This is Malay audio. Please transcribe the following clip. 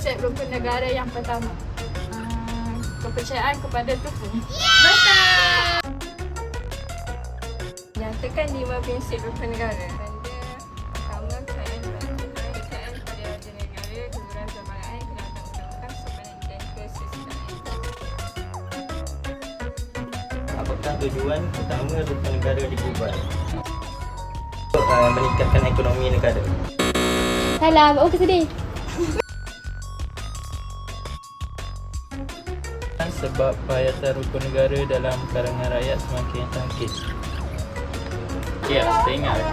konsep rukun negara yang pertama. Kepercayaan kepada Tuhan. Betul! Nyatakan 5 prinsip rukun negara. Pertama, kepercayaan kepada Tuhan, kepercayaan kepada raja negara, keluhuran kebangsaan, kedaulatan undang-undang, sopanan dan kesusilaan. Apakah tujuan utama rukun negara dibuat? Untuk meningkatkan ekonomi negara. Salah, buat muka sedih. Sebab pahayatan rukun negara dalam kalangan rakyat semakin tangkis. Ya, saya ingat.